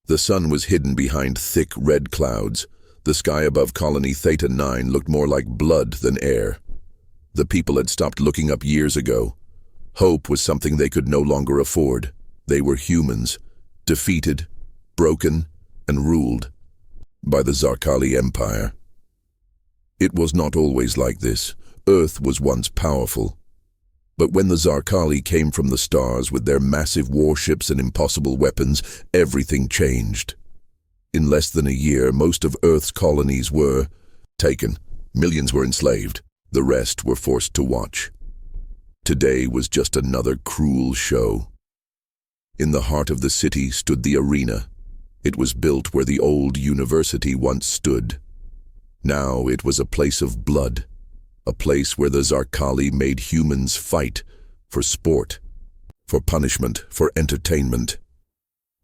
The sun was hidden behind thick red clouds. The sky above Colony Theta 9 looked more like blood than air. The people had stopped looking up years ago. Hope was something they could no longer afford. They were humans, defeated, broken, and ruled by the Zarkali Empire. It was not always like this. Earth was once powerful. But when the Zarkali came from the stars with their massive warships and impossible weapons, everything changed. In less than a year, most of Earth's colonies were taken. Millions were enslaved. The rest were forced to watch. Today was just another cruel show. In the heart of the city stood the arena. It was built where the old university once stood. Now it was a place of blood, a place where the Zarkali made humans fight for sport, for punishment, for entertainment.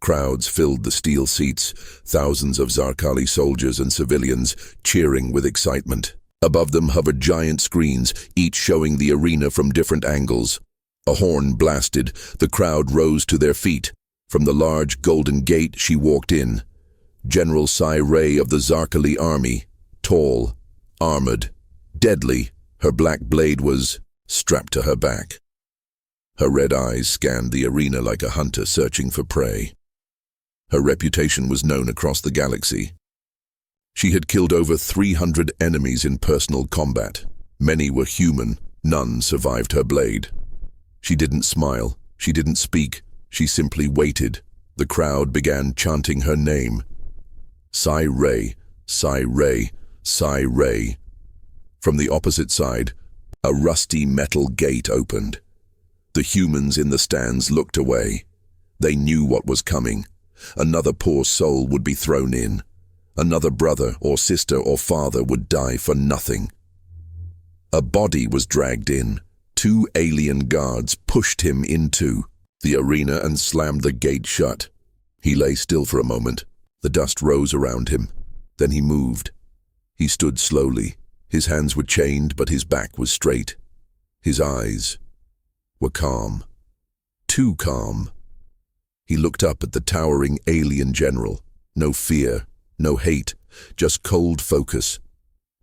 Crowds filled the steel seats, thousands of Zarkali soldiers and civilians cheering with excitement. Above them hovered giant screens, each showing the arena from different angles. A horn blasted. The crowd rose to their feet. From the large golden gate she walked in. General Sci-Fi of the Zarkali army, tall, armored, deadly. Her black blade was strapped to her back. Her red eyes scanned the arena like a hunter searching for prey. Her reputation was known across the galaxy. She had killed over 300 enemies in personal combat. Many were human, none survived her blade. She didn't smile, she didn't speak, she simply waited. The crowd began chanting her name. Sci-Fi, Sci-Fi, Sci-Fi. From the opposite side, a rusty metal gate opened. The humans in the stands looked away. They knew what was coming. Another poor soul would be thrown in. Another brother or sister or father would die for nothing. A body was dragged in. 2 alien guards pushed him into the arena and slammed the gate shut. He lay still for a moment. The dust rose around him. Then he moved. He stood slowly. His hands were chained, but his back was straight. His eyes were calm. Too calm. He looked up at the towering alien general. No fear, no hate, just cold focus.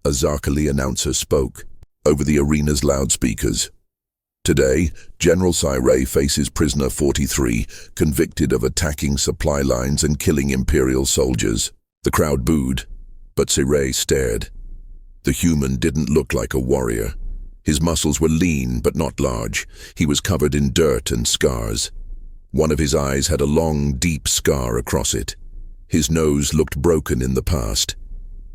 A Zarkali announcer spoke over the arena's loudspeakers. Today, General Sci-Fi faces prisoner 43, convicted of attacking supply lines and killing Imperial soldiers. The crowd booed, but Sci-Fi stared. The human didn't look like a warrior. His muscles were lean but not large. He was covered in dirt and scars. One of his eyes had a long, deep scar across it. His nose looked broken in the past.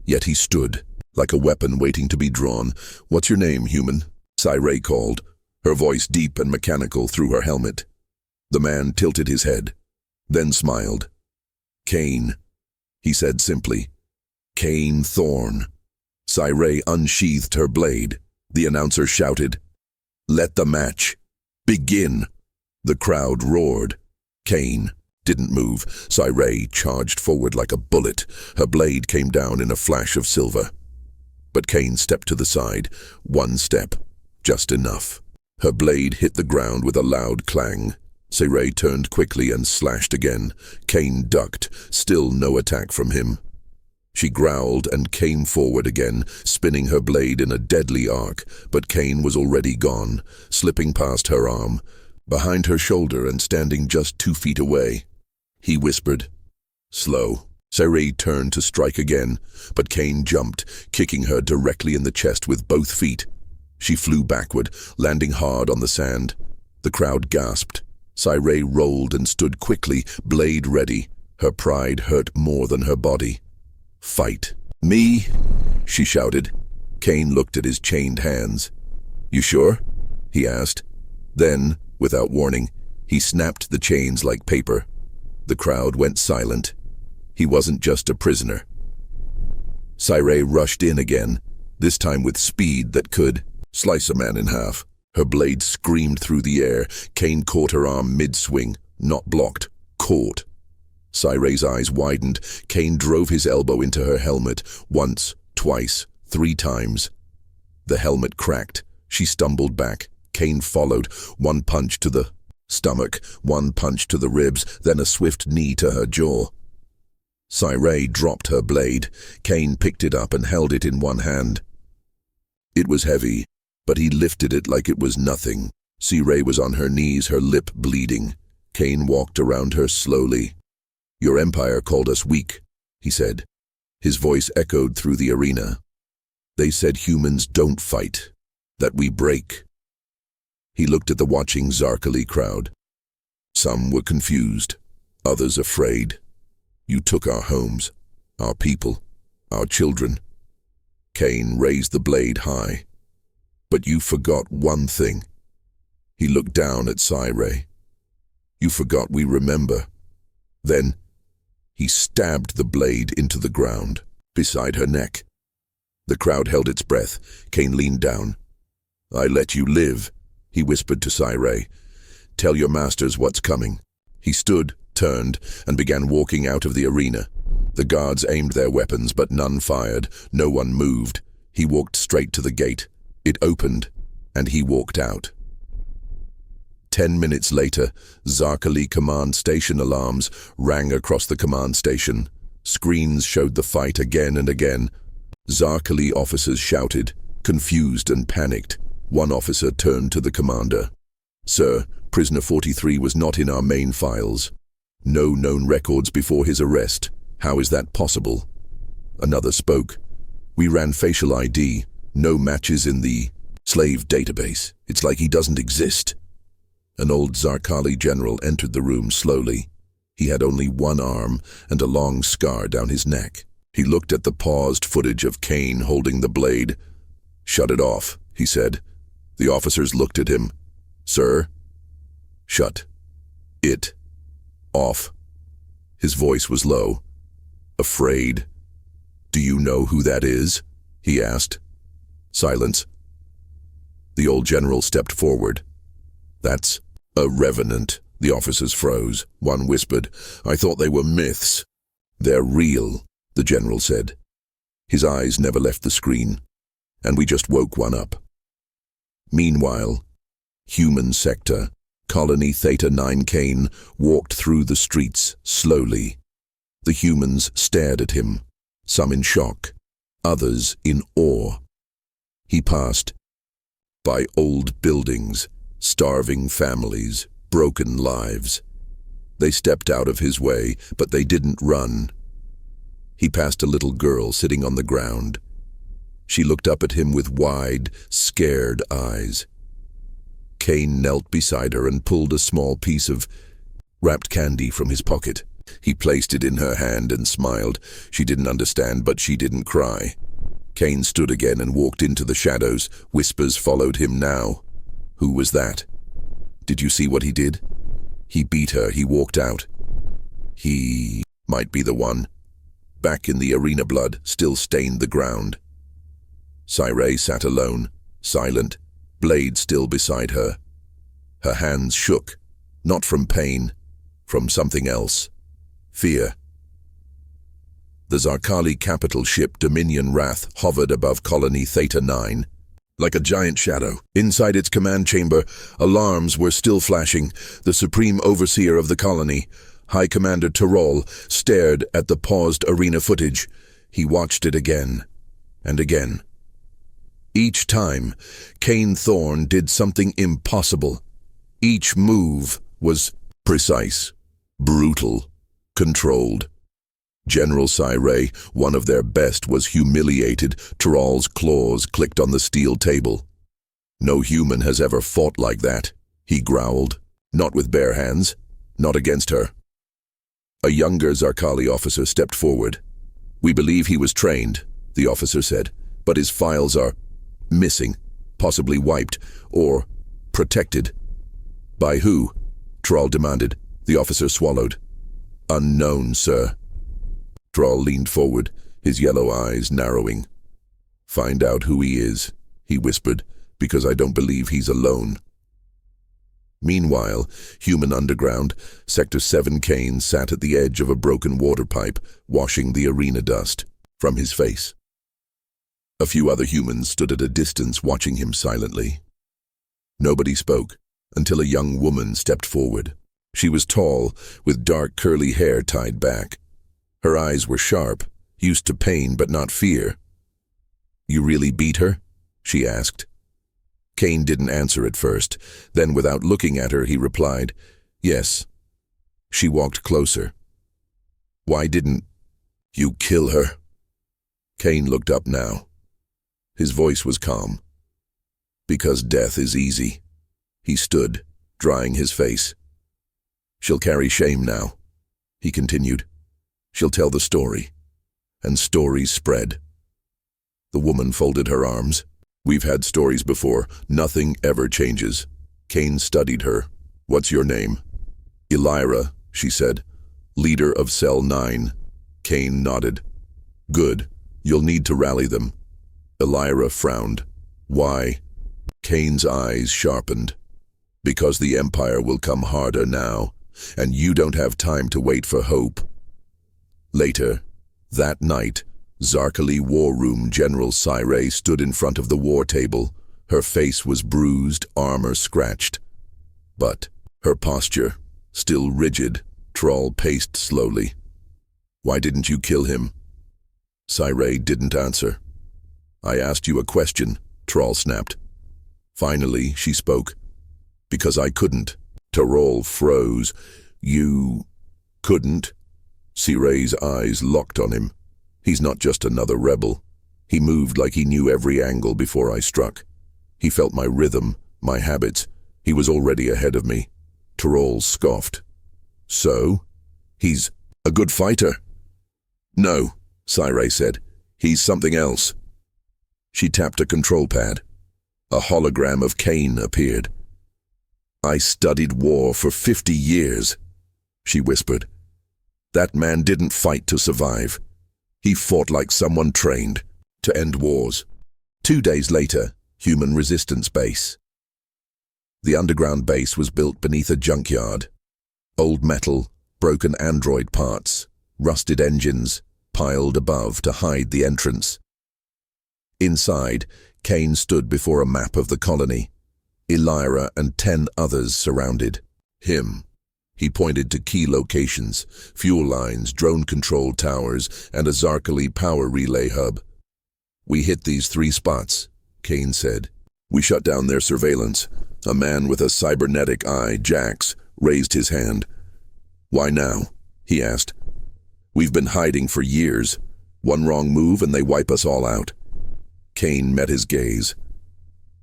Yet he stood, like a weapon waiting to be drawn. "What's your name, human?" Sci-Fi called, her voice deep and mechanical through her helmet. The man tilted his head, then smiled. "Kane," he said simply. "Kane Thorne." Sci-Fi unsheathed her blade. The announcer shouted, "Let the match begin." The crowd roared. Kane didn't move. Sci-Fi charged forward like a bullet. Her blade came down in a flash of silver. But Kane stepped to the side. One step, just enough. Her blade hit the ground with a loud clang. Sci-Fi turned quickly and slashed again. Kane ducked, still no attack from him. She growled and came forward again, spinning her blade in a deadly arc, but Kane was already gone, slipping past her arm, behind her shoulder and standing just 2 feet away. He whispered, "Slow." Sci-Fi turned to strike again, but Kane jumped, kicking her directly in the chest with both feet. She flew backward, landing hard on the sand. The crowd gasped. Sci-Fi rolled and stood quickly, blade ready. Her pride hurt more than her body. "Fight." "Me?" she shouted. Kane looked at his chained hands. "You sure?" he asked. Then, without warning, he snapped the chains like paper. The crowd went silent. He wasn't just a prisoner. Sci-Fi rushed in again, this time with speed that could slice a man in half. Her blade screamed through the air. Kane caught her arm mid-swing, not blocked, caught. Sci-Fi's eyes widened. Kane drove his elbow into her helmet, once, twice, 3 times. The helmet cracked. She stumbled back. Kane followed, 1 punch to the stomach, 1 punch to the ribs, then a swift knee to her jaw. Sci-Fi dropped her blade. Kane picked it up and held it in one hand. It was heavy, but he lifted it like it was nothing. Sci-Fi was on her knees, her lip bleeding. Kane walked around her slowly. "Your empire called us weak," he said. His voice echoed through the arena. "They said humans don't fight, that we break." He looked at the watching Zarkali crowd. Some were confused, others afraid. "You took our homes, our people, our children." Kane raised the blade high. "But you forgot one thing." He looked down at Sci-Fi. "You forgot we remember." Then he stabbed the blade into the ground, beside her neck. The crowd held its breath. Kane leaned down. "I let you live," he whispered to Sci-Fi. "Tell your masters what's coming." He stood, turned, and began walking out of the arena. The guards aimed their weapons, but none fired. No one moved. He walked straight to the gate. It opened, and he walked out. 10 minutes later, Zarkali command station alarms rang across the command station. Screens showed the fight again and again. Zarkali officers shouted, confused and panicked. One officer turned to the commander. "Sir, prisoner 43 was not in our main files. No known records before his arrest. How is that possible?" Another spoke. "We ran facial ID. No matches in the slave database. It's like he doesn't exist." An old Zarkali general entered the room slowly. He had only one arm and a long scar down his neck. He looked at the paused footage of Kane holding the blade. "Shut it off," he said. The officers looked at him. "Sir?" "Shut it off." His voice was low. "Afraid. Do you know who that is?" he asked. Silence. The old general stepped forward. "That's a revenant." The officers froze. One whispered, "I thought they were myths." "They're real," the general said. His eyes never left the screen. "And we just woke one up." Meanwhile, human sector, Colony Theta 9 Kane walked through the streets slowly. The humans stared at him, some in shock, others in awe. He passed by old buildings, starving families, broken lives. They stepped out of his way, but they didn't run. He passed a little girl sitting on the ground. She looked up at him with wide, scared eyes. Kane knelt beside her and pulled a small piece of wrapped candy from his pocket. He placed it in her hand and smiled. She didn't understand, but she didn't cry. Kane stood again and walked into the shadows. Whispers followed him now. "Who was that? Did you see what he did? He beat her. He walked out. He might be the one." Back in the Arena.Blood, still stained the ground. Sci-Fi sat alone, silent, blade still beside her. Her hands shook, not from pain, from something else. Fear. The Zarkali capital ship Dominion Wrath hovered above Colony Theta 9. Like a giant shadow. Inside its command chamber, alarms were still flashing. The supreme overseer of the colony, High Commander Tyrol, stared at the paused arena footage. He watched it again and again. Each time, Kane Thorne did something impossible. Each move was precise, brutal, controlled. General Sci-Fi, one of their best, was humiliated. Tyrol's claws clicked on the steel table. "No human has ever fought like that," he growled. "Not with bare hands, not against her." A younger Zarkali officer stepped forward. "We believe he was trained," the officer said, "but his files are missing, possibly wiped, or protected." "By who?" Tyrol demanded. The officer swallowed. "Unknown, sir." Tyrol leaned forward, his yellow eyes narrowing. "Find out who he is," he whispered, "because I don't believe he's alone." Meanwhile, human underground, Sector 7 Kane sat at the edge of a broken water pipe, washing the arena dust from his face. A few other humans stood at a distance watching him silently. Nobody spoke until a young woman stepped forward. She was tall, with dark curly hair tied back. Her eyes were sharp, used to pain but not fear. "You really beat her?" she asked. Kane didn't answer at first. Then, without looking at her, he replied, "Yes." She walked closer. "Why didn't you kill her?" Kane looked up now. His voice was calm. "Because death is easy." He stood, drying his face. "She'll carry shame now," he continued. "She'll tell the story." And stories spread. The woman folded her arms. "We've had stories before. Nothing ever changes." Kane studied her. "What's your name?" "Elira," she said. "Leader of Cell 9. Kane nodded. "Good. You'll need to rally them." Elira frowned. "Why?" Kane's eyes sharpened. "Because the Empire will come harder now, and you don't have time to wait for hope." Later, that night, Zarkali War Room General Sirey stood in front of the war table. Her face was bruised, armor scratched. But her posture, still rigid, Troll paced slowly. "Why didn't you kill him?" Sirey didn't answer. "I asked you a question," Troll snapped. Finally, she spoke. "Because I couldn't." Troll froze. "You couldn't?" Sirey's eyes locked on him. "He's not just another rebel." He moved like he knew every angle before I struck. He felt my rhythm, my habits. He was already ahead of me. Troll scoffed. "So? He's a good fighter?" "No," Sirey said. "He's something else." She tapped a control pad. A hologram of Kane appeared. "I studied war for 50 years, she whispered. "That man didn't fight to survive. He fought like someone trained to end wars." 2 days later, Human Resistance Base. The underground base was built beneath a junkyard. Old metal, broken android parts, rusted engines, piled above to hide the entrance. Inside, Kane stood before a map of the colony. Elira and 10 others surrounded him. He pointed to key locations, fuel lines, drone control towers, and a Zarkali power relay hub. "We hit these 3 spots," Kane said. "We shut down their surveillance." A man with a cybernetic eye, Jax, raised his hand. "Why now?" he asked. "We've been hiding for years. One wrong move and they wipe us all out." Kane met his gaze.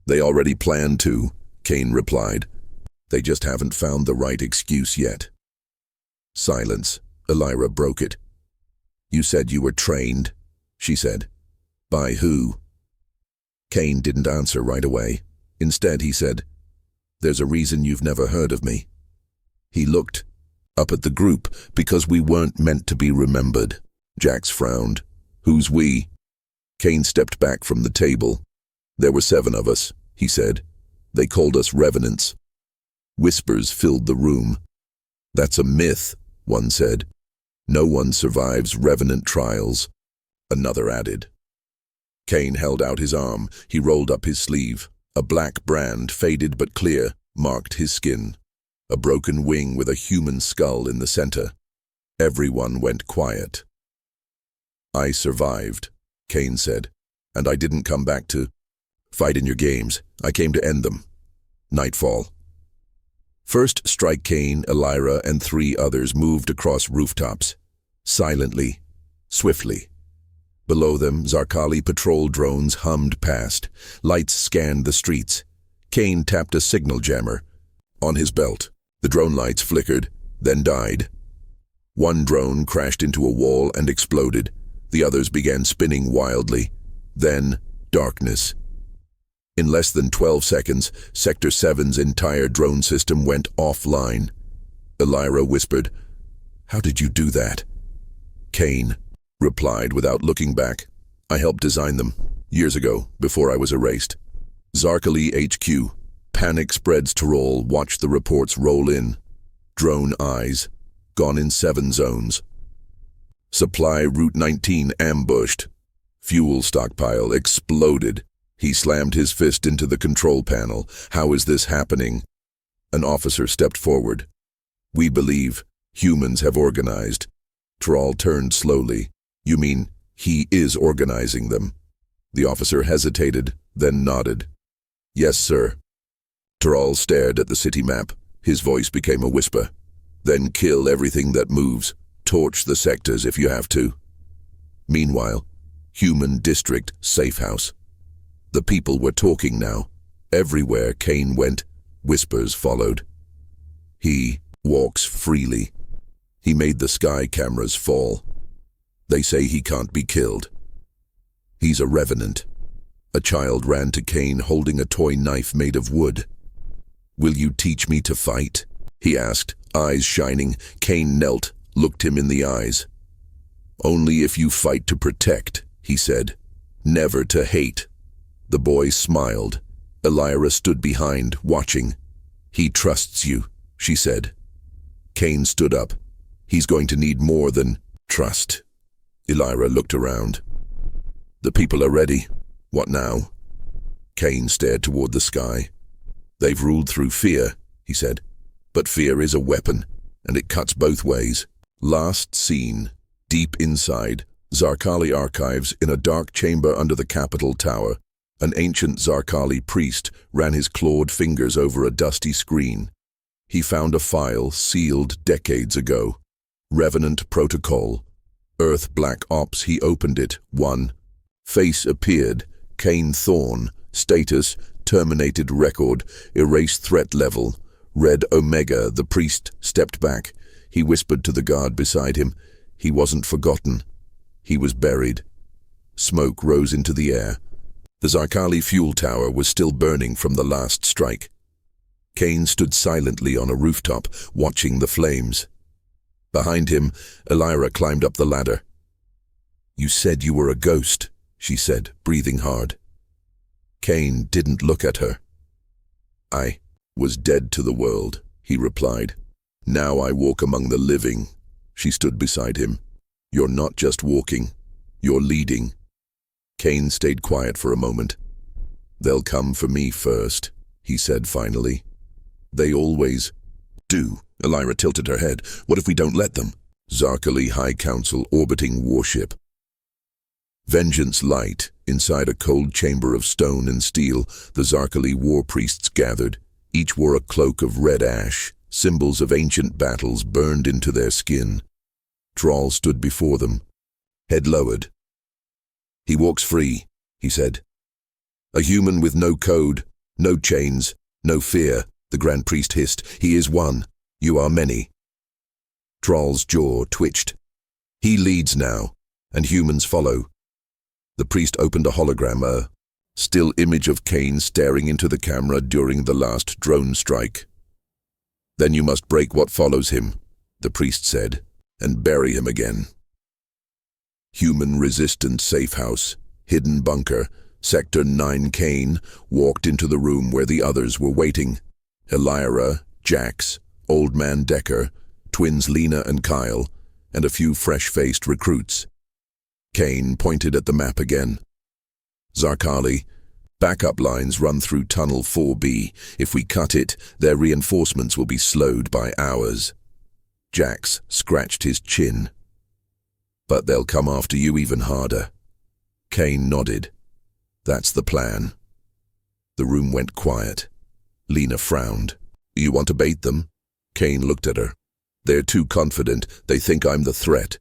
"They already planned to," Kane replied. "They just haven't found the right excuse yet." Silence. Elira broke it. "You said you were trained," she said. "By who?" Kane didn't answer right away. Instead, he said, "There's a reason you've never heard of me." He looked up at the group. "Because we weren't meant to be remembered." Jax frowned. "Who's we?" Kane stepped back from the table. "There were 7 of us," he said. "They called us revenants." Whispers filled the room. "That's a myth," one said. "No one survives revenant trials," another added. Kane held out his arm. He rolled up his sleeve. A black brand, faded but clear, marked his skin. A broken wing with a human skull in the center. Everyone went quiet. "I survived," Kane said, "and I didn't come back to fight in your games. I came to end them." Nightfall. First Strike Kane, Elira, and 3 others moved across rooftops. Silently, swiftly. Below them, Zarkali patrol drones hummed past. Lights scanned the streets. Kane tapped a signal jammer on his belt. The drone lights flickered, then died. One drone crashed into a wall and exploded. The others began spinning wildly. Then, darkness. In less than 12 seconds, Sector 7's entire drone system went offline. Elira whispered, "How did you do that?" Kane replied without looking back, "I helped design them, years ago, before I was erased." Zarkali HQ. Panic spreads to roll. Watch the reports roll in. Drone eyes. Gone in 7 zones. Supply Route 19 ambushed. Fuel stockpile exploded. He slammed his fist into the control panel. "How is this happening?" An officer stepped forward. "We believe humans have organized Thrall turned slowly. You mean he is organizing them? The officer hesitated, then nodded. Yes, sir. Thrall stared at the city map. His voice became a whisper. Then kill everything that moves. Torch the sectors if you have to. Meanwhile, Human District Safe House. The people were talking now. Everywhere Kane went, whispers followed. He walks freely. He made the sky cameras fall. They say he can't be killed. He's a revenant. A child ran to Kane holding a toy knife made of wood. Will you teach me to fight? He asked, eyes shining. Kane knelt, looked him in the eyes. Only if you fight to protect, he said. Never to hate. The boy smiled. Elira stood behind, watching. He trusts you, she said. Kane stood up. He's going to need more than trust. Elira looked around. The people are ready. What now? Kane stared toward the sky. They've ruled through fear, he said. But fear is a weapon, and it cuts both ways. Last seen, deep inside, Zarkali archives in a dark chamber under the Capitol Tower. An ancient Zarkali priest ran his clawed fingers over a dusty screen. He found a file sealed decades ago. Revenant Protocol. Earth Black Ops. He opened it. 1. Face appeared. Kane Thorne. Status. Terminated record. Erase threat level. Red Omega. The priest stepped back. He whispered to the guard beside him. He wasn't forgotten. He was buried. Smoke rose into the air. The Zarkali fuel tower was still burning from the last strike. Kane stood silently on a rooftop, watching the flames. Behind him, Elira climbed up the ladder. You said you were a ghost, she said, breathing hard. Kane didn't look at her. I was dead to the world, he replied. Now I walk among the living. She stood beside him. You're not just walking, you're leading. Kane stayed quiet for a moment. They'll come for me first, he said finally. They always do. Elira tilted her head. What if we don't let them? Zarkali High Council orbiting warship. Vengeance light. Inside a cold chamber of stone and steel, the Zarkali war priests gathered. Each wore a cloak of red ash. Symbols of ancient battles burned into their skin. Thrall stood before them, head lowered. He walks free, he said. A human with no code, no chains, no fear, the Grand Priest hissed. He is one. You are many. Thrall's jaw twitched. He leads now, and humans follow. The priest opened a hologram, a still image of Kane staring into the camera during the last drone strike. Then you must break what follows him, the priest said, and bury him again. Human resistance safe house, hidden bunker, Sector 9. Kane walked into the room where the others were waiting. Elira, Jax, Old Man Decker, twins Lena and Kyle, and a few fresh-faced recruits. Kane pointed at the map again. Zarkali, backup lines run through Tunnel 4B. If we cut it, their reinforcements will be slowed by hours. Jax scratched his chin. But they'll come after you even harder. Kane nodded. That's the plan. The room went quiet. Lena frowned. You want to bait them? Kane looked at her. They're too confident. They think I'm the threat.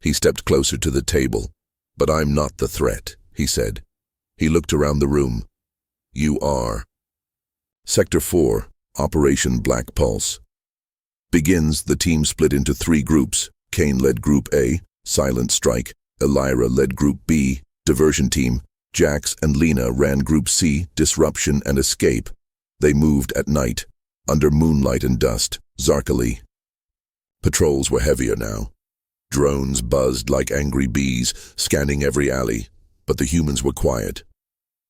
He stepped closer to the table. But I'm not the threat, he said. He looked around the room. You are. Sector 4, Operation Black Pulse. Begins, the team split into 3 groups. Kane led Group A, Silent Strike. Elira led Group B, Diversion Team. Jax and Lena ran Group C, Disruption and Escape. They moved at night, under moonlight and dust. Zarkali. Patrols were heavier now. Drones buzzed like angry bees, scanning every alley, but the humans were quiet.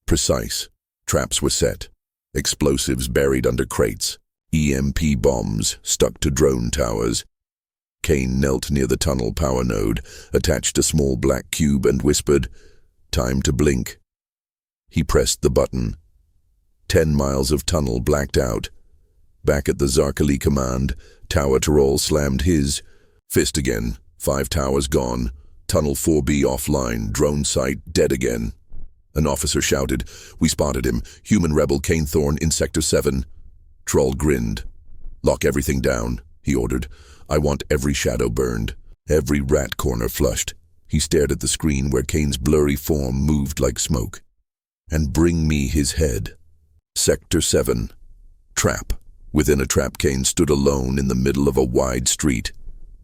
Precise. Traps were set. Explosives buried under crates. EMP bombs stuck to drone towers. Kane knelt near the tunnel power node, attached a small black cube and whispered, "Time to blink." He pressed the button. 10 miles of tunnel blacked out. Back at the Zarkali command, Tower Tyrol slammed his fist again, 5 towers gone. Tunnel 4B offline. Drone site dead again. An officer shouted. We spotted him. Human rebel Kane Thorne in Sector 7. Troll grinned. Lock everything down, he ordered. I want every shadow burned. Every rat corner flushed. He stared at the screen where Kane's blurry form moved like smoke. And bring me his head. Sector 7. Trap. Within a trap, Kane stood alone in the middle of a wide street.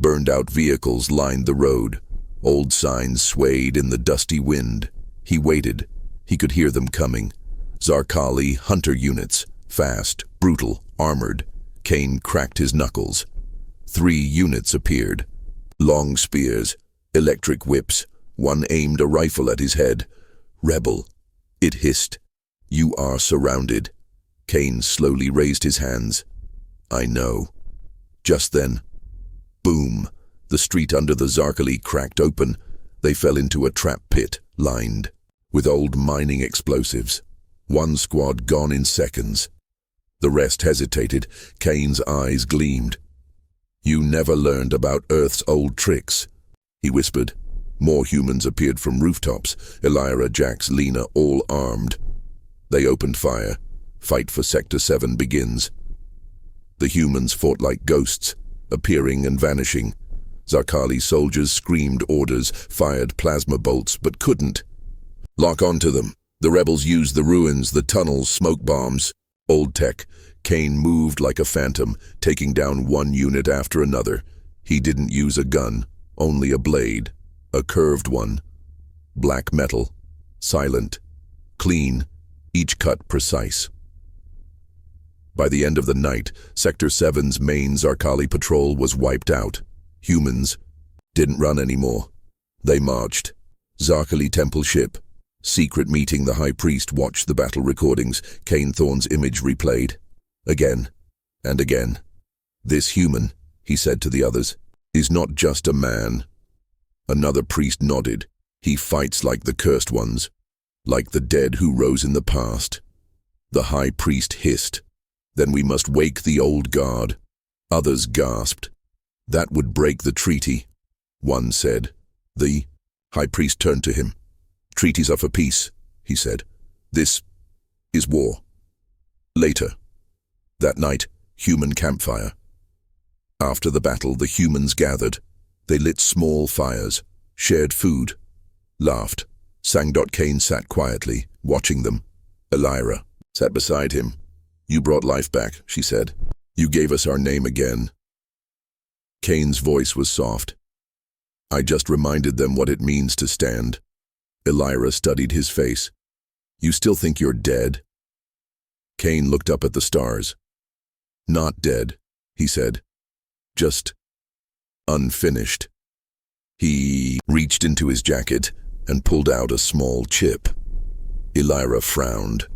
Burned-out vehicles lined the road. Old signs swayed in the dusty wind. He waited. He could hear them coming. Zarkali hunter units. Fast, brutal, armored. Kane cracked his knuckles. 3 units appeared. Long spears, electric whips. One aimed a rifle at his head. Rebel. It hissed. You are surrounded. Kane slowly raised his hands. I know. Just then, boom, the street under the Zarkali cracked open. They fell into a trap pit, lined with old mining explosives. 1 squad gone in seconds. The rest hesitated. Kane's eyes gleamed. You never learned about Earth's old tricks, he whispered. More humans appeared from rooftops. Elira, Jax, Lena, all armed. They opened fire. Fight for Sector 7 begins. The humans fought like ghosts, appearing and vanishing. Zarkali soldiers screamed orders, fired plasma bolts, but couldn't. Lock onto them. The rebels used the ruins, the tunnels, smoke bombs. Old tech. Kane moved like a phantom, taking down 1 unit after another. He didn't use a gun, only a blade. A curved one. Black metal. Silent. Clean. Each cut precise. By the end of the night, Sector 7's main Zarkali patrol was wiped out. Humans didn't run anymore. They marched. Zarkali temple ship. Secret meeting. The High Priest watched the battle recordings. Kane Thorne's image replayed. Again and again. This human, he said to the others, is not just a man. Another priest nodded. He fights like the cursed ones, like the dead who rose in the past. The High Priest hissed. Then we must wake the old guard. Others gasped. That would break the treaty. One said. The High Priest turned to him. Treaties are for peace, he said. This is war. Later. That night, human campfire. After the battle, the humans gathered. They lit small fires, shared food, laughed. Sang. Kane sat quietly, watching them. Elira sat beside him. You brought life back, she said. You gave us our name again. Kane's voice was soft. I just reminded them what it means to stand. Elira studied his face. You still think you're dead? Kane looked up at the stars. Not dead, he said. Just unfinished. He reached into his jacket and pulled out a small chip. Elira frowned.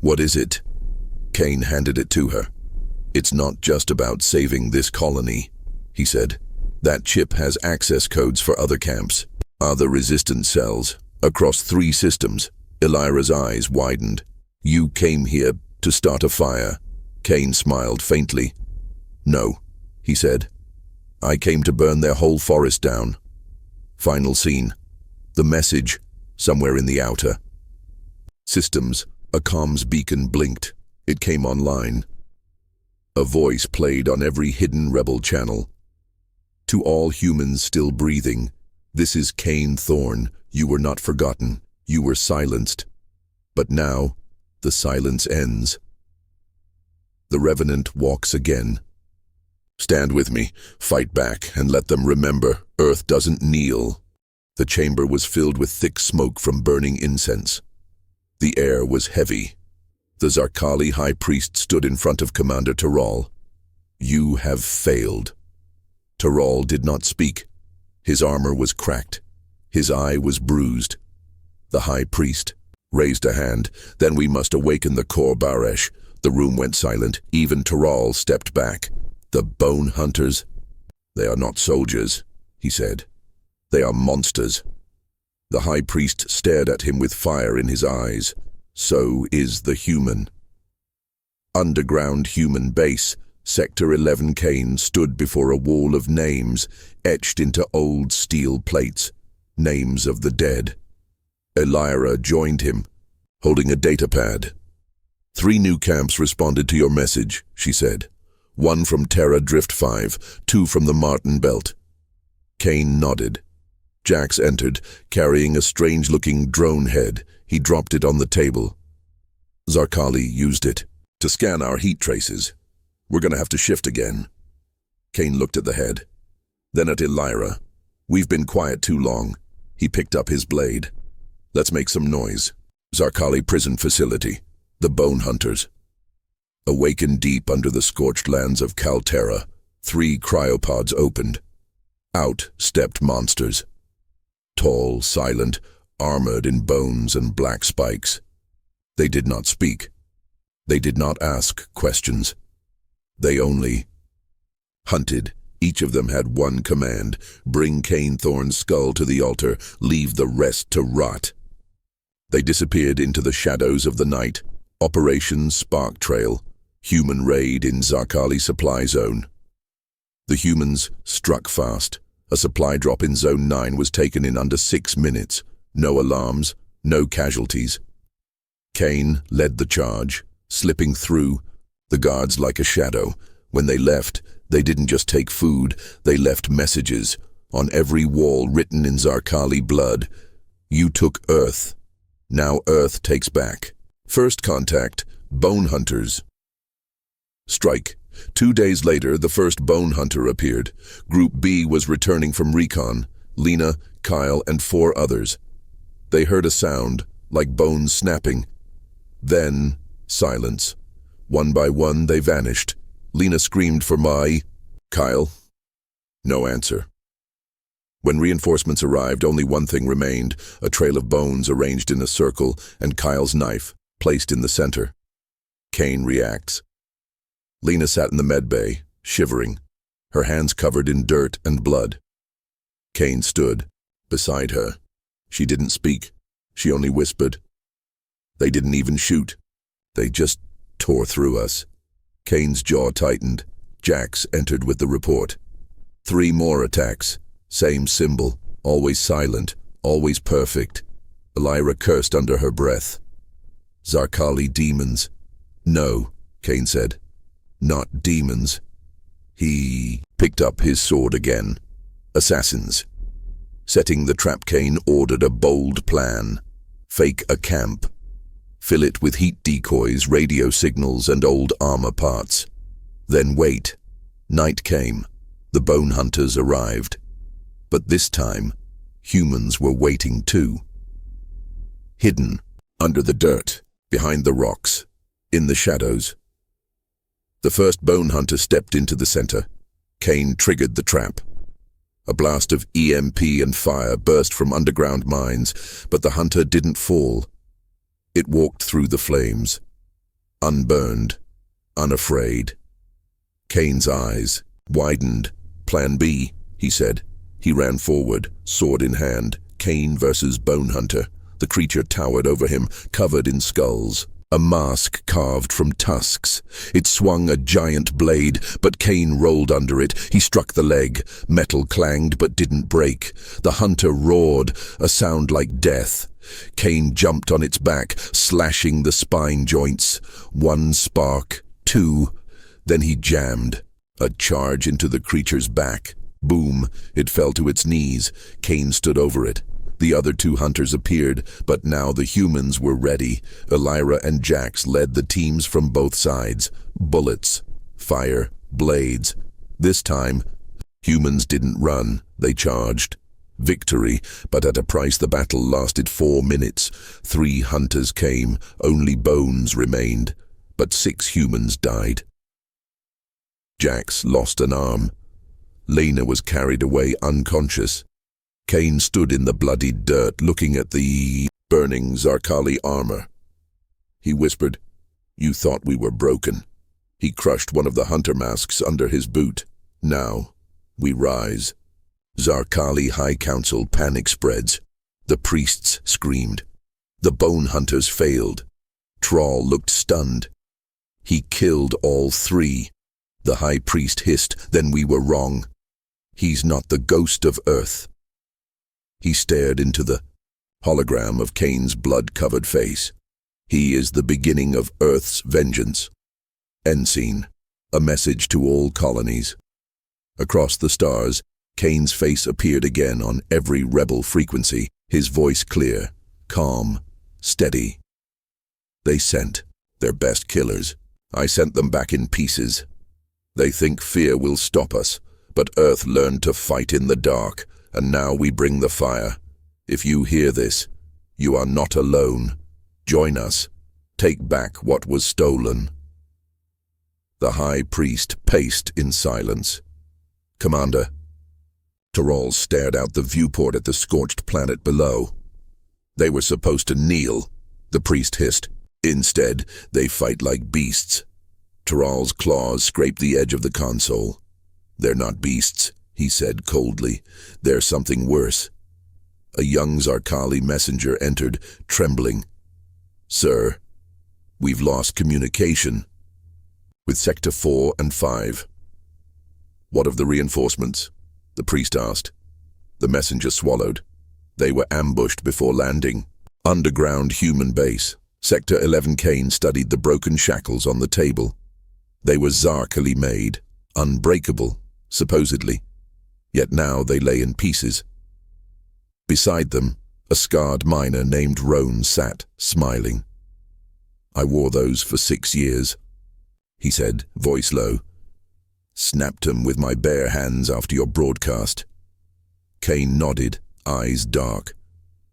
What is it? Kane handed it to her. It's not just about saving this colony, he said. That chip has access codes for other camps, other resistance cells, across 3 systems. Elira's eyes widened. You came here to start a fire. Kane smiled faintly. No, he said. I came to burn their whole forest down. Final scene. The message, somewhere in the outer systems, a comms beacon blinked. It came online. A voice played on every hidden rebel channel. To all humans still breathing, this is Kane Thorne. You were not forgotten. You were silenced. But now, the silence ends. The Revenant walks again. Stand with me, fight back, and let them remember, Earth doesn't kneel. The chamber was filled with thick smoke from burning incense. The air was heavy. The Zarkali High Priest stood in front of Commander Taral. You have failed. Taral did not speak. His armor was cracked. His eye was bruised. The High Priest raised a hand. Then we must awaken the Kor Baresh. The room went silent. Even Taral stepped back. The Bone Hunters? They are not soldiers, he said. They are monsters. The High Priest stared at him with fire in his eyes. So is the human. Underground human base, Sector 11 Kane stood before a wall of names etched into old steel plates, names of the dead. Elira joined him, holding a datapad. 3 new camps responded to your message, she said. 1 from Terra Drift 5, 2 from the Martin Belt. Kane nodded. Jax entered, carrying a strange-looking drone head. He dropped it on the table. Zarkali used it to scan our heat traces. We're gonna have to shift again. Kane looked at the head, then at Elira. We've been quiet too long. He picked up his blade. Let's make some noise. Zarkali prison facility. The Bone Hunters. Awakened deep under the scorched lands of Kalterra, 3 cryopods opened. Out stepped monsters. Tall, silent, armored in bones and black spikes. They did not speak. They did not ask questions. They only hunted. Each of them had one command: bring Kane Thorne's skull to the altar, leave the rest to rot. They disappeared into the shadows of the night. Operation Spark Trail. Human raid in Zarkali supply zone. The humans struck fast. A supply drop in Zone 9 was taken in under 6 minutes. No alarms, no casualties. Kane led the charge, slipping through the guards like a shadow. When they left, they didn't just take food, they left messages. On every wall written in Zarkali blood, you took Earth. Now Earth takes back. First contact, Bone Hunters. Strike. 2 days later, the first Bone Hunter appeared. Group B was returning from recon. Lena, Kyle, and 4 others. They heard a sound, like bones snapping. Then, silence. One by one, they vanished. Lena screamed for Kyle. No answer. When reinforcements arrived, only one thing remained: a trail of bones arranged in a circle and Kyle's knife, placed in the center. Kane reacts. Lena sat in the medbay, shivering, her hands covered in dirt and blood. Kane stood beside her. She didn't speak. She only whispered. They didn't even shoot. They just tore through us. Kane's jaw tightened. Jax entered with the report. 3 more attacks. Same symbol. Always silent. Always perfect. Elira cursed under her breath. Zarkali demons. No, Kane said. Not demons. He picked up his sword again. Assassins. Setting the trap, Kane ordered a bold plan. Fake a camp. Fill it with heat decoys, radio signals, and old armor parts. Then wait. Night came. The Bone Hunters arrived. But this time, humans were waiting too. Hidden, under the dirt, behind the rocks, in the shadows. The first Bone Hunter stepped into the center. Kane triggered the trap. A blast of EMP and fire burst from underground mines, but the hunter didn't fall. It walked through the flames, unburned, unafraid. Kane's eyes widened. Plan B, he said. He ran forward, sword in hand. Kane versus Bone Hunter. The creature towered over him, covered in skulls. A mask carved from tusks. It swung a giant blade, but Kane rolled under it. He struck the leg. Metal clanged but didn't break. The hunter roared, a sound like death. Kane jumped on its back, slashing the spine joints. 1 spark, 2. Then he jammed. A charge into the creature's back. Boom! It fell to its knees. Kane stood over it. The other 2 hunters appeared, but now the humans were ready. Elira and Jax led the teams from both sides. Bullets, fire, blades. This time, humans didn't run, they charged. Victory, but at a price. The battle lasted 4 minutes. 3 hunters came, only bones remained, but 6 humans died. Jax lost an arm. Lena was carried away unconscious. Kane stood in the bloodied dirt, looking at the burning Zarkali armor. He whispered, "You thought we were broken." He crushed one of the hunter masks under his boot. "Now, we rise." Zarkali High Council panic spreads. The priests screamed. The Bone Hunters failed. Thrall looked stunned. He killed all 3. The High Priest hissed, "Then we were wrong. He's not the ghost of Earth." He stared into the hologram of Kane's blood-covered face. "He is the beginning of Earth's vengeance." End scene. A message to all colonies. Across the stars, Kane's face appeared again on every rebel frequency, his voice clear, calm, steady. "They sent their best killers. I sent them back in pieces. They think fear will stop us, but Earth learned to fight in the dark, and now we bring the fire. If you hear this, you are not alone. Join us. Take back what was stolen." The High Priest paced in silence. "Commander." Tyrol stared out the viewport at the scorched planet below. "They were supposed to kneel," the priest hissed. "Instead, they fight like beasts." Tyrol's claws scraped the edge of the console. "They're not beasts," he said coldly. "They're something worse." A young Zarkali messenger entered, trembling. "Sir, we've lost communication with Sector 4 and 5. "What of the reinforcements?" the priest asked. The messenger swallowed. "They were ambushed before landing. Underground human base. Sector 11." Kane studied the broken shackles on the table. They were Zarkali made, unbreakable, supposedly. Yet now they lay in pieces. Beside them, a scarred miner named Roan sat, smiling. "I wore those for 6 years, he said, voice low. "Snapped 'em with my bare hands after your broadcast." Kane nodded, eyes dark.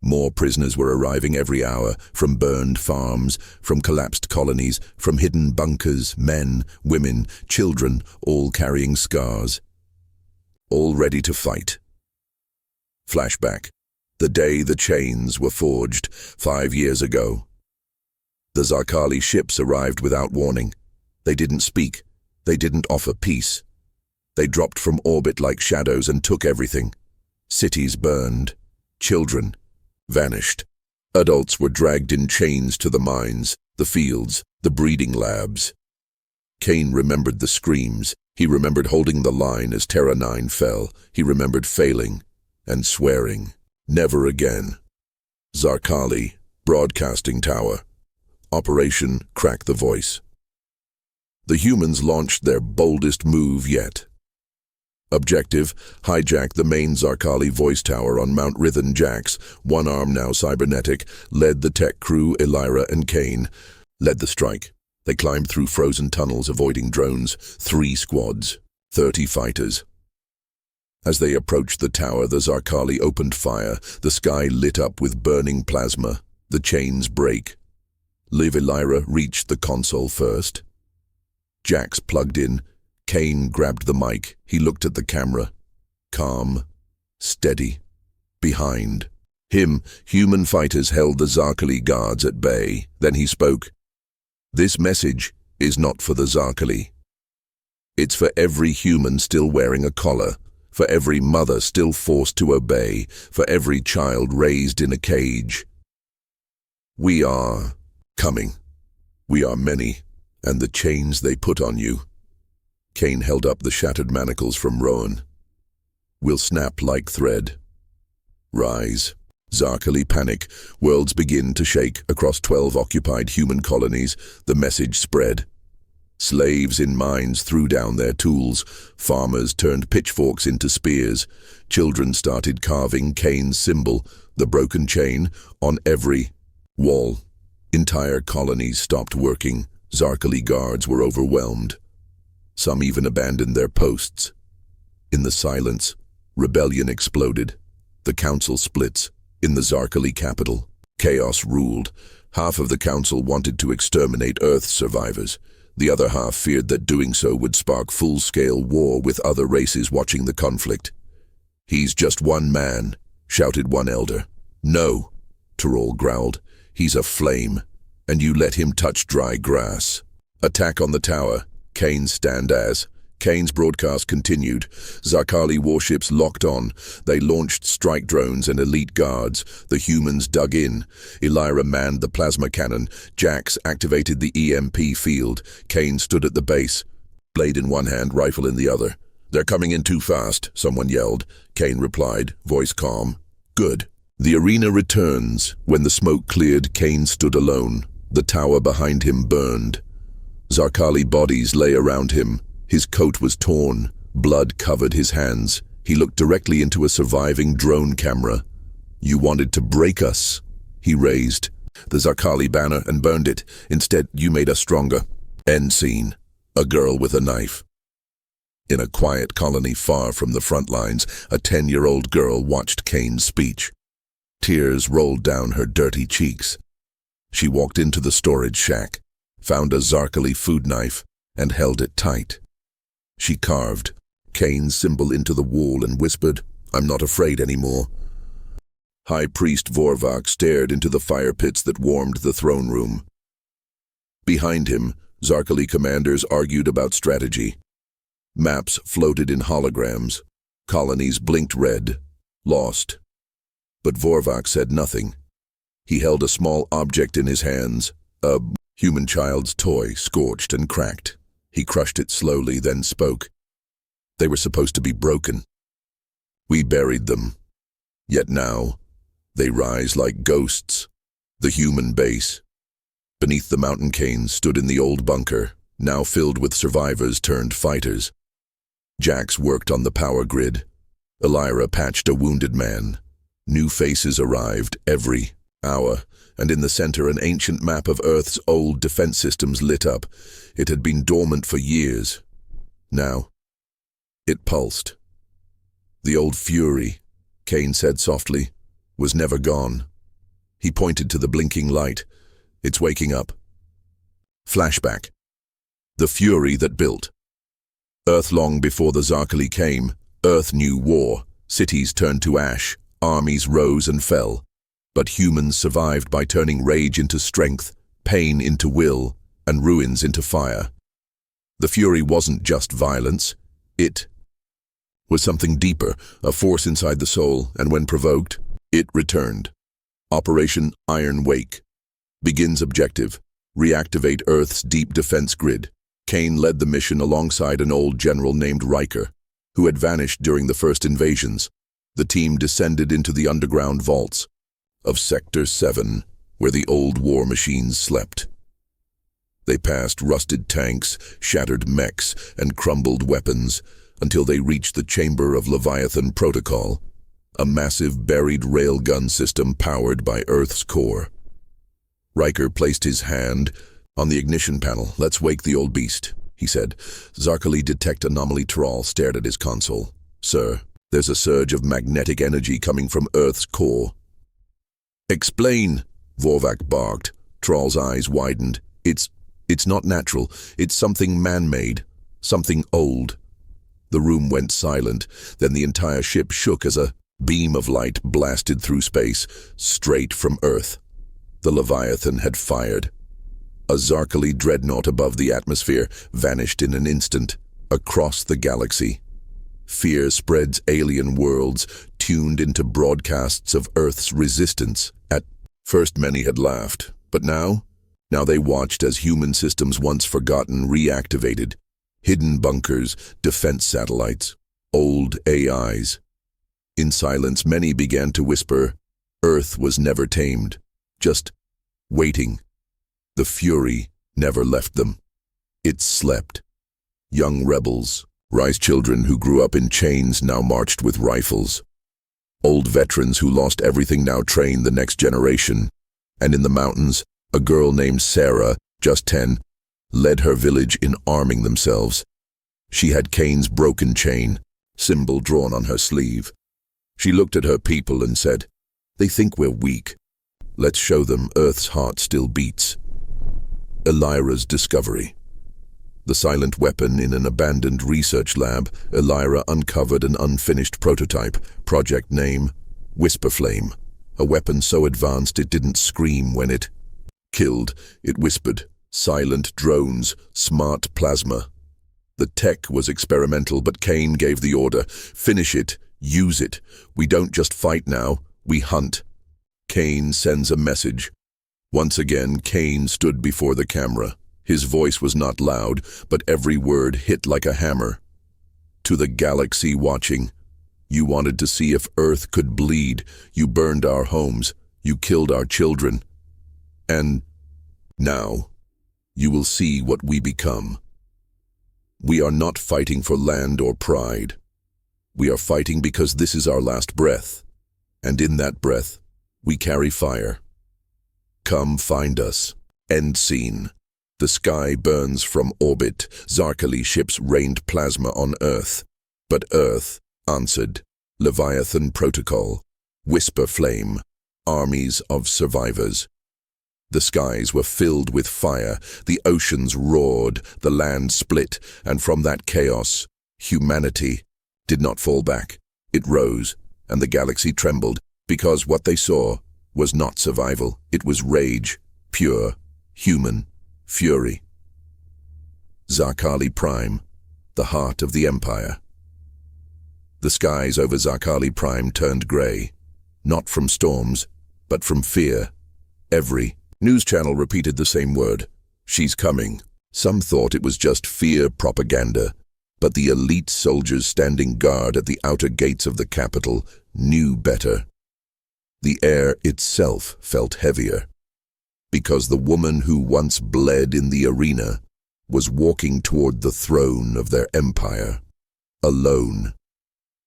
More prisoners were arriving every hour, from burned farms, from collapsed colonies, from hidden bunkers, men, women, children, all carrying scars. All ready to fight. Flashback. The day the chains were forged, 5 years ago. The Zarkali ships arrived without warning. They didn't speak. They didn't offer peace. They dropped from orbit like shadows and took everything. Cities burned. Children vanished. Adults were dragged in chains to the mines, the fields, the breeding labs. Kane remembered the screams. He remembered holding the line as Terra 9 fell. He remembered failing and swearing. Never again. Zarkali, broadcasting tower. Operation Crack the Voice. The humans launched their boldest move yet. Objective, hijack the main Zarkali voice tower on Mount Rhythm. Jax, one arm now cybernetic, led the tech crew. Elira and Kane led the strike. They climbed through frozen tunnels, avoiding drones. 3 squads, 30 fighters. As they approached the tower, the Zarkali opened fire. The sky lit up with burning plasma. The chains break. Liv Elira reached the console first. Jax plugged in. Kane grabbed the mic. He looked at the camera. Calm, steady. Behind him, human fighters held the Zarkali guards at bay. Then he spoke. "This message is not for the Zarkali. It's for every human still wearing a collar, for every mother still forced to obey, for every child raised in a cage. We are coming. We are many, and the chains they put on you." Kane held up the shattered manacles from Rowan. "Will snap like thread. Rise." Zarkali panic. Worlds begin to shake. Across 12 occupied human colonies, the message spread. Slaves in mines threw down their tools. Farmers turned pitchforks into spears. Children started carving Kane's symbol, the broken chain, on every wall. Entire colonies stopped working. Zarkali guards were overwhelmed. Some even abandoned their posts. In the silence, rebellion exploded. The council splits. In the Zarkali capital, chaos ruled. Half of the council wanted to exterminate Earth's survivors. The other half feared that doing so would spark full-scale war with other races watching the conflict. "He's just one man," shouted one elder. "No," Tyrol growled. "He's a flame, and you let him touch dry grass." Attack on the tower. Kane's stand as. Kane's broadcast continued. Zarkali warships locked on. They launched strike drones and elite guards. The humans dug in. Elira manned the plasma cannon. Jax activated the EMP field. Kane stood at the base. blade in one hand, rifle in the other. "They're coming in too fast," someone yelled. Kane replied, voice calm. "Good." The arena returns. When the smoke cleared, Kane stood alone. The tower behind him burned. Zarkali bodies lay around him. His coat was torn. Blood covered his hands. He looked directly into a surviving drone camera. "You wanted to break us," he raised the Zarkali banner and burned it. "Instead, you made us stronger." End scene. A girl with a knife. In a quiet colony far from the front lines, a 10-year-old girl watched Kane's speech. Tears rolled down her dirty cheeks. She walked into the storage shack, found a Zarkali food knife, and held it tight. She carved Kane's symbol into the wall and whispered, "I'm not afraid anymore." High Priest Vorvak stared into the fire pits that warmed the throne room. Behind him, Zarkali commanders argued about strategy. Maps floated in holograms. Colonies blinked red, lost. But Vorvak said nothing. He held a small object in his hands, a human child's toy, scorched and cracked. He crushed it slowly, then spoke. "They were supposed to be broken. We buried them. Yet now, they rise like ghosts." The human base, beneath the mountain canes, stood in the old bunker, now filled with survivors turned fighters. Jax worked on the power grid. Elira patched a wounded man. New faces arrived every hour, and in the center an ancient map of Earth's old defense systems lit up. It had been dormant for years. Now, it pulsed. "The old fury," Kane said softly, "was never gone." He pointed to the blinking light. "It's waking up." Flashback. The fury that built. Earth long before the Zarkali came, Earth knew war. Cities turned to ash, armies rose and fell. But humans survived by turning rage into strength, pain into will, and ruins into fire. The fury wasn't just violence. It was something deeper, a force inside the soul, and when provoked, it returned. Operation Iron Wake. Begins objective: reactivate Earth's deep defense grid. Kane led the mission alongside an old general named Riker, who had vanished during the first invasions. The team descended into the underground vaults of Sector 7, where the old war machines slept. They passed rusted tanks, shattered mechs, and crumbled weapons, until they reached the chamber of Leviathan Protocol, a massive buried railgun system powered by Earth's core. Riker placed his hand on the ignition panel. "Let's wake the old beast," he said. Zarkali Detect Anomaly Thrall stared at his console. "Sir, there's a surge of magnetic energy coming from Earth's core." "Explain," Vorvak barked. Thrall's eyes widened. It's not natural. It's something man-made. Something old." The room went silent. Then the entire ship shook as a beam of light blasted through space, straight from Earth. The Leviathan had fired. A Zarkali dreadnought above the atmosphere vanished in an instant, across the galaxy. Fear spreads alien worlds, tuned into broadcasts of Earth's resistance. At first many had laughed, but now they watched as human systems once forgotten reactivated. Hidden bunkers, defense satellites, old AIs. In silence, many began to whisper, Earth was never tamed, just waiting. The fury never left them. It slept. Young rebels, rise children who grew up in chains now marched with rifles. Old veterans who lost everything now trained the next generation. And in the mountains, a girl named Sarah, just 10, led her village in arming themselves. She had Kane's broken chain, symbol drawn on her sleeve. She looked at her people and said, "They think we're weak. Let's show them Earth's heart still beats." Elira's discovery. The silent weapon in an abandoned research lab, Elira uncovered an unfinished prototype, project name, Whisperflame. A weapon so advanced it didn't scream when it killed, it whispered. Silent drones, smart plasma. The tech was experimental, but Kane gave the order, "Finish it, use it. We don't just fight now, we hunt." Kane sends a message. Once again, Kane stood before the camera. His voice was not loud, but every word hit like a hammer. To the galaxy watching, you wanted to see if Earth could bleed. You burned our homes. You killed our children. And now, you will see what we become. We are not fighting for land or pride. We are fighting because this is our last breath. And in that breath, we carry fire. Come find us. End scene. The sky burns from orbit. Zarkali ships rained plasma on Earth. But Earth answered. Leviathan Protocol. Whisper Flame. Armies of survivors. The skies were filled with fire. The oceans roared. The land split. And from that chaos, humanity did not fall back. It rose, and the galaxy trembled, because what they saw was not survival. It was rage, pure, human fury. Zarkali Prime, the heart of the Empire. The skies over Zarkali Prime turned grey, not from storms, but from fear. Every news channel repeated the same word. She's coming. Some thought it was just fear propaganda, but the elite soldiers standing guard at the outer gates of the capital knew better. The air itself felt heavier, because the woman who once bled in the arena was walking toward the throne of their empire, alone.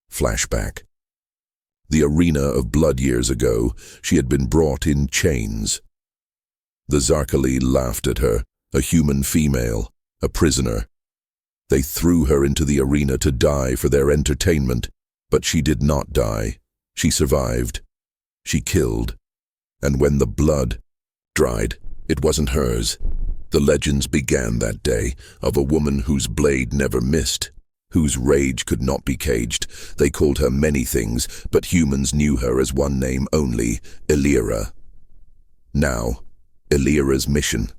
Flashback. The Arena.Blood years ago, she had been brought in chains. The Zarkali laughed at her, a human female, a prisoner. They threw her into the arena to die for their entertainment, but she did not die. She survived. She killed. And when the blood dried, it wasn't hers. The legends began that day of a woman whose blade never missed, whose rage could not be caged. They called her many things, but humans knew her as one name only, Illyra. Now, Illyra's mission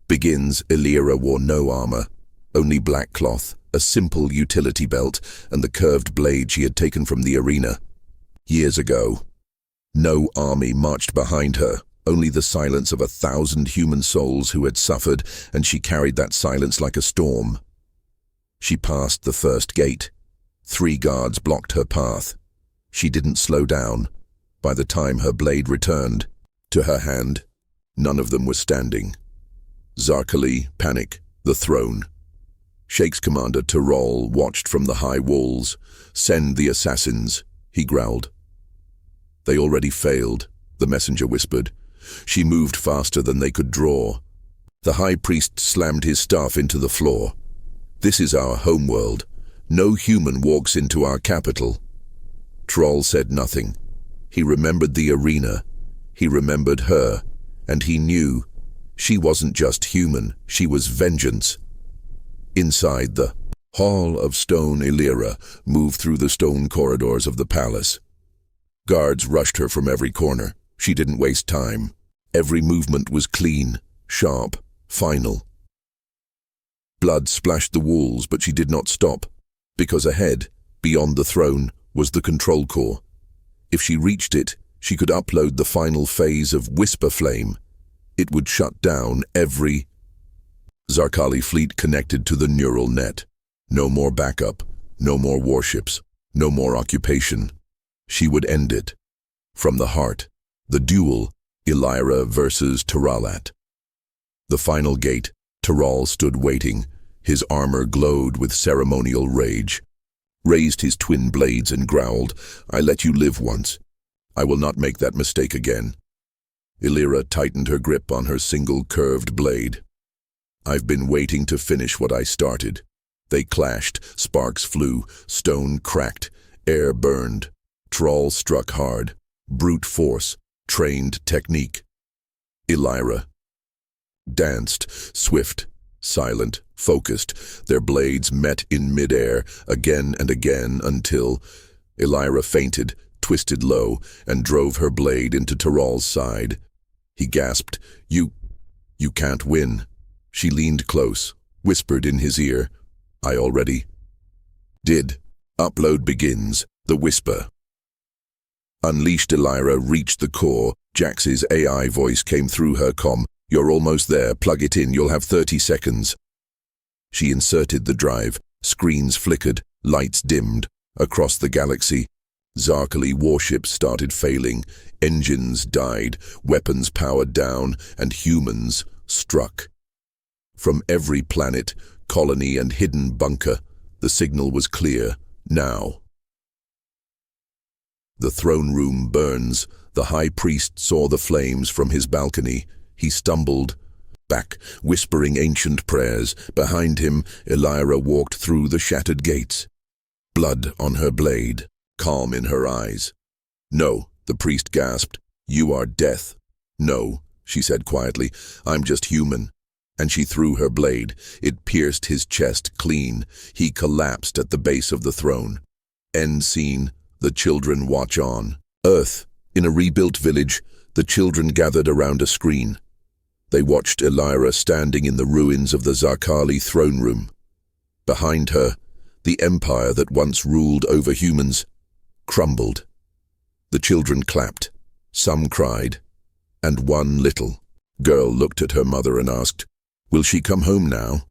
begins. Illyra wore no armor, only black cloth, a simple utility belt, and the curved blade she had taken from the arena. Years ago, no army marched behind her, only the silence of 1,000 human souls who had suffered, and she carried that silence like a storm. She passed the first gate. 3 guards blocked her path. She didn't slow down. By the time her blade returned to her hand, none of them was standing. Zarkali, panic, the throne. Sheikh's commander Tyrol watched from the high walls. Send the assassins, he growled. They already failed, the messenger whispered. She moved faster than they could draw. The high priest slammed his staff into the floor. This is our homeworld. No human walks into our capital. Tyrol said nothing. He remembered the arena. He remembered her. And he knew she wasn't just human, she was vengeance. Inside the Hall of Stone, Illyra moved through the stone corridors of the palace. Guards rushed her from every corner. She didn't waste time. Every movement was clean, sharp, final. Blood splashed the walls, but she did not stop, because ahead, beyond the throne, was the control core. If she reached it, she could upload the final phase of Whisper Flame. It would shut down every Zarkali fleet connected to the neural net. No more backup, no more warships, no more occupation. She would end it. From the heart, the duel, Illyra versus Taralat. The final gate, Tyrol stood waiting. His armor glowed with ceremonial rage. Raised his twin blades and growled, I let you live once. I will not make that mistake again. Illyra tightened her grip on her single curved blade. I've been waiting to finish what I started. They clashed, sparks flew, stone cracked, air burned. Tyrol struck hard, brute force, trained technique. Illyra danced, swift, silent, focused. Their blades met in midair again and again until Illyra fainted, twisted low, and drove her blade into Tyrol's side. He gasped, You can't win. She leaned close, whispered in his ear, I already did. Upload begins. The whisper. Unleashed. Illyra reached the core. Jax's AI voice came through her comm. You're almost there. Plug it in. You'll have 30 seconds. She inserted the drive. Screens flickered. Lights dimmed. Across the galaxy, Zarkali warships started failing. Engines died. Weapons powered down. And humans struck. From every planet, colony and hidden bunker, the signal was clear. Now. The throne room burns. The high priest saw the flames from his balcony. He stumbled back, whispering ancient prayers. Behind him, Elira walked through the shattered gates. Blood on her blade, calm in her eyes. "No," the priest gasped. "You are death." "No," she said quietly. "I'm just human." And she threw her blade. It pierced his chest clean. He collapsed at the base of the throne. End scene. The children watch on. Earth. In a rebuilt village, the children gathered around a screen. They watched Elira standing in the ruins of the Zarkali throne room. Behind her, the empire that once ruled over humans crumbled. The children clapped. Some cried. And one little girl looked at her mother and asked, "Will she come home now?"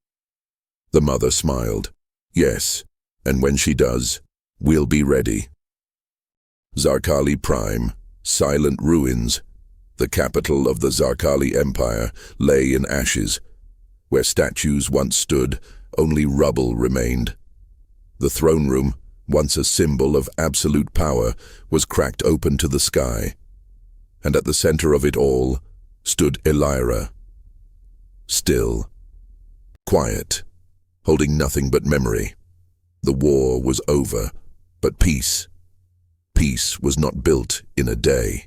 The mother smiled. "Yes, and when she does, we'll be ready." Zarkali Prime, silent ruins. The capital of the Zarkali Empire lay in ashes. Where statues once stood, only rubble remained. The throne room, once a symbol of absolute power, was cracked open to the sky. And at the center of it all stood Elira. Still. Quiet. Holding nothing but memory. The war was over, but peace. Peace was not built in a day.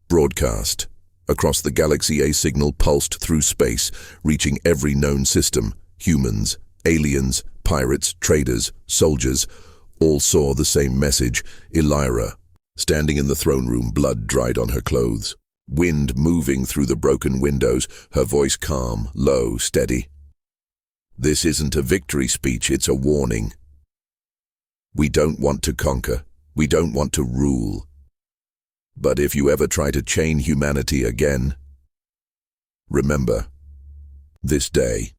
Broadcast. Across the galaxy, a signal pulsed through space, reaching every known system. Humans, aliens, pirates, traders, soldiers, all saw the same message. Elira, standing in the throne room, blood dried on her clothes. Wind moving through the broken windows, her voice calm, low, steady. "This isn't a victory speech, it's a warning. We don't want to conquer. We don't want to rule. But if you ever try to chain humanity again, remember this day.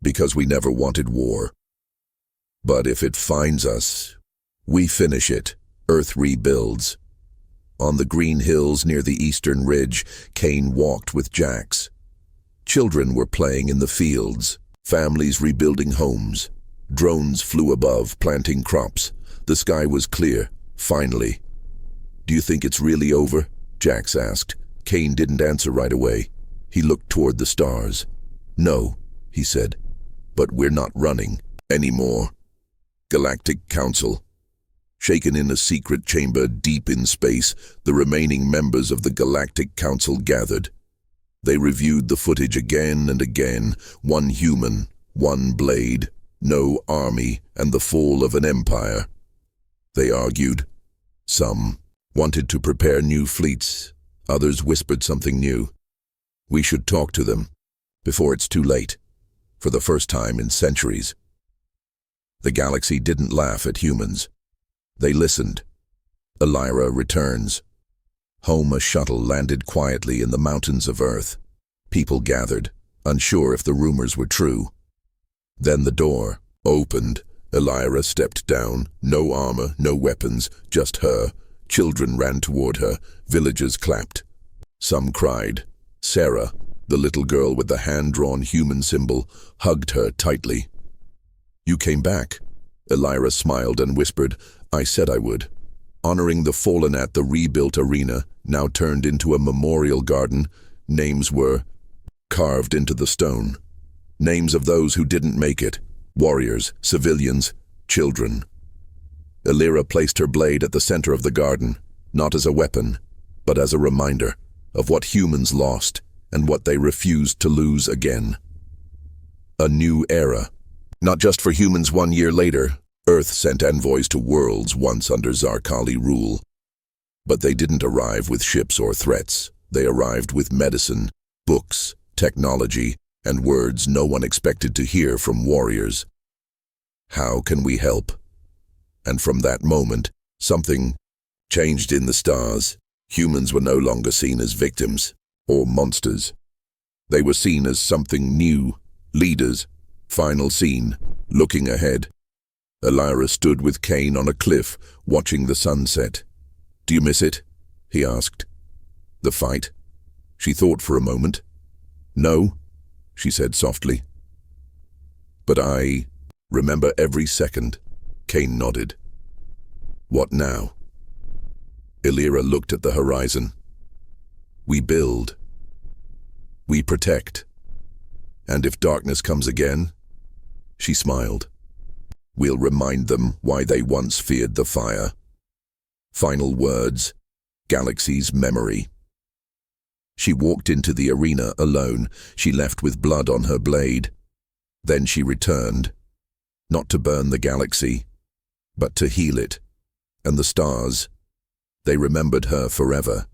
Because we never wanted war. But if it finds us, we finish it. Earth rebuilds." On the green hills near the eastern ridge, Kane walked with Jax. Children were playing in the fields, families rebuilding homes. Drones flew above, planting crops. The sky was clear, finally. "Do you think it's really over?" Jax asked. Kane didn't answer right away. He looked toward the stars. "No," he said. "But we're not running anymore." Galactic Council. Shaken in a secret chamber deep in space, the remaining members of the Galactic Council gathered. They reviewed the footage again and again. One human, one blade, no army, and the fall of an empire. They argued. Some wanted to prepare new fleets. Others whispered something new. "We should talk to them before it's too late." For the first time in centuries. The galaxy didn't laugh at humans. They listened. Elira returns. Home, a shuttle landed quietly in the mountains of Earth. People gathered, unsure if the rumors were true. Then the door opened. Elira stepped down. No armor, no weapons, just her. Children ran toward her. Villagers clapped. Some cried. Sarah, the little girl with the hand-drawn human symbol, hugged her tightly. "You came back." Elira smiled and whispered, "I said I would." Honoring the fallen at the rebuilt arena, now turned into a memorial garden, names were carved into the stone. Names of those who didn't make it. Warriors, civilians, children. Elira placed her blade at the center of the garden, not as a weapon, but as a reminder of what humans lost and what they refused to lose again. A new era. Not just for humans 1 year later, Earth sent envoys to worlds once under Zarkali rule. But they didn't arrive with ships or threats. They arrived with medicine, books, technology, and words no one expected to hear from warriors. How can we help? And from that moment, something changed in the stars. Humans were no longer seen as victims or monsters. They were seen as something new, leaders. Final scene, looking ahead. Elira stood with Kane on a cliff, watching the sunset. "Do you miss it?" he asked. "The fight?" She thought for a moment. "No," she said softly. "But I remember every second." Kane nodded. "What now?" Elira looked at the horizon. "We build. We protect. And if darkness comes again," she smiled, "we'll remind them why they once feared the fire." Final words, Galaxy's memory. She walked into the arena alone. She left with blood on her blade. Then she returned, not to burn the galaxy, but to heal it. And the stars, they remembered her forever.